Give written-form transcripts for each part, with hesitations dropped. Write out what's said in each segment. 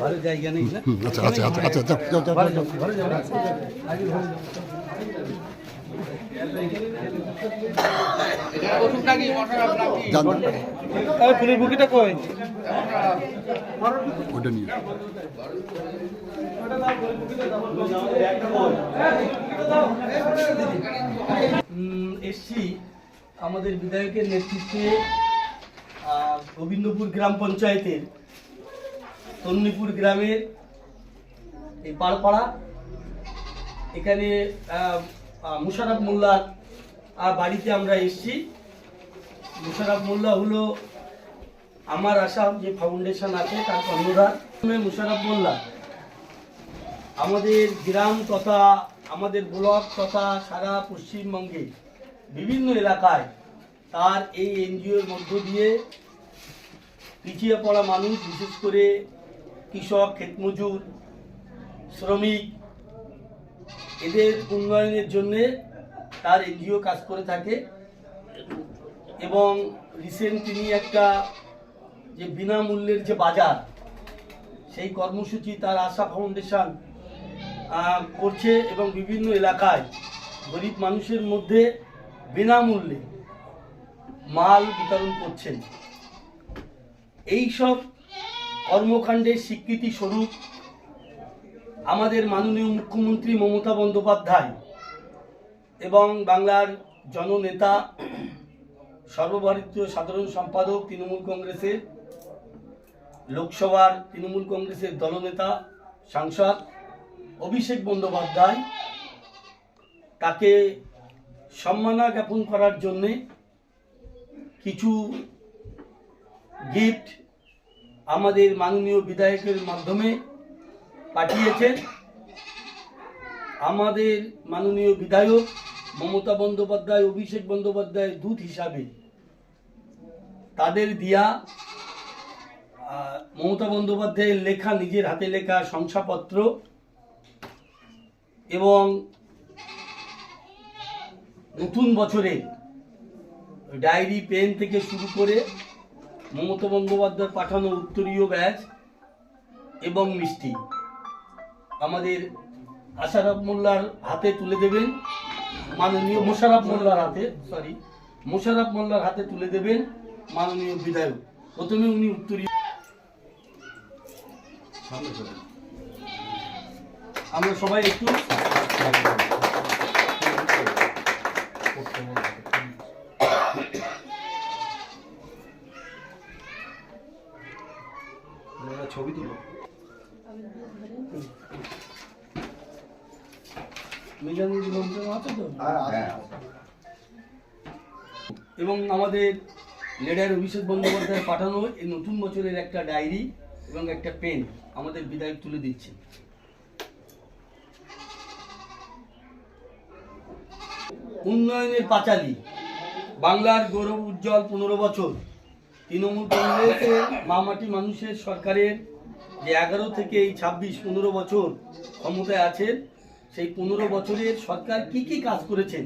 ভালো জায়গা নেই না? আচ্ছা আচ্ছা আচ্ছা আচ্ছা যাও যাও যাও ফুলের বুকিটা কই? ওটা নিয়ে এসছি আমাদের বিধায়কের নেতৃত্বে গোবিন্দপুর গ্রাম পঞ্চায়েতের তন্নিপুর গ্রামের এই পাড়পাড়া, এখানে মুশারফ মোল্লার বাড়িতে আমরা এসছি। মুশারফ মোল্লা হলো আমার আসাম যে ফাউন্ডেশন আছে তার কর্ণধার। মুশারফ মোল্লা আমাদের গ্রাম তথা আমাদের ব্লক তথা সারা পশ্চিমবঙ্গে বিভিন্ন এলাকায় তার এই এনজিওর মধ্য দিয়ে পিছিয়ে পড়া মানুষ, বিশেষ করে কৃষক, ক্ষেতমজুর, শ্রমিক, এদের উন্নয়নের জন্যে তার এনজিও কাজ করে থাকে। এবং রিসেন্ট তিনি একটা যে বিনামূল্যের যে বাজার, সেই কর্মসূচি তার আশা ফাউন্ডেশন করছে এবং বিভিন্ন এলাকায় গরিব মানুষের মধ্যে বিনামূল্যে মাল বিতরণ করছেন। এই সব কর্মকাণ্ডের স্বীকৃতি স্বরূপ আমাদের মাননীয় মুখ্যমন্ত্রী মমতা বন্দ্যোপাধ্যায় এবং বাংলার জননেতা, সর্বভারতীয় সাধারণ সম্পাদক তৃণমূল কংগ্রেসের, লোকসভার তৃণমূল কংগ্রেসের দলনেতা সাংসদ অভিষেক বন্দ্যোপাধ্যায় তাকে সম্মাননা জ্ঞাপন করার জন্যে কিছু গিফট আমাদের মাননীয় বিধায়কের মাধ্যমে পাঠিয়েছেন। আমাদের মাননীয় বিধায়ক মমতা বন্দ্যোপাধ্যায়, অভিষেক বন্দ্যোপাধ্যায়ের দূত হিসাবে তাদের দিয়া মমতা বন্দ্যোপাধ্যায়ের লেখা, নিজের হাতে লেখা শংসাপত্র এবং নতুন বছরে ডায়েরি, পেন থেকে শুরু করে মমতা বন্দ্যোপাধ্যায় পাঠানো উত্তরীয় ব্যাজ এবং মিষ্টি আমাদের আশারফ মোল্লার হাতে তুলে দেবেন, মাননীয় মোশারফ মোল্লার হাতে তুলে দেবেন মাননীয় বিধায়ক। প্রথমে উনি উত্তরীয়, আমরা সবাই একটু ছবি তুলো। এবং আমাদের লিডার অভিষেক বন্দ্যোপাধ্যায় পাঠানো এই নতুন বছরের একটা ডায়েরি এবং একটা পেন আমাদের বিধায়ক তুলে দিচ্ছে। উন্নয়নের পাঁচালী, বাংলার গৌরব উজ্জ্বল 15 বছর তৃণমূল কংগ্রেসের মামাটি মানুষের সরকারের যে 11 থেকে এই 26-15 বছর ক্ষমতায় আছেন, সেই 15 বছরের সরকার কি কি কাজ করেছেন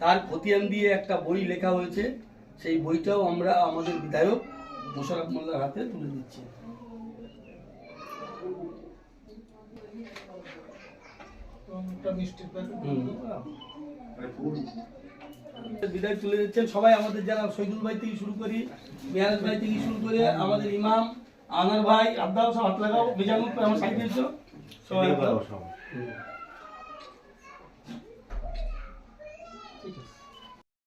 তার খতিয়ান দিয়ে একটা বই লেখা হয়েছে। সেই বইটাও আমরা আমাদের বিধায়ক মোশারফ মোল্লার হাতে তুলে দিচ্ছি। বিদায় তুলে দিচ্ছেন সবাই আমাদের, যারা শহীদুল ভাই থেকে শুরু করি, মেয়ারাজ ভাই থেকে শুরু করে আমাদের ইমাম, আনার ভাই, আব্দাল, সব হাত লাগাও, মিজানুল আমার সাইড দিয়েছ সবাই।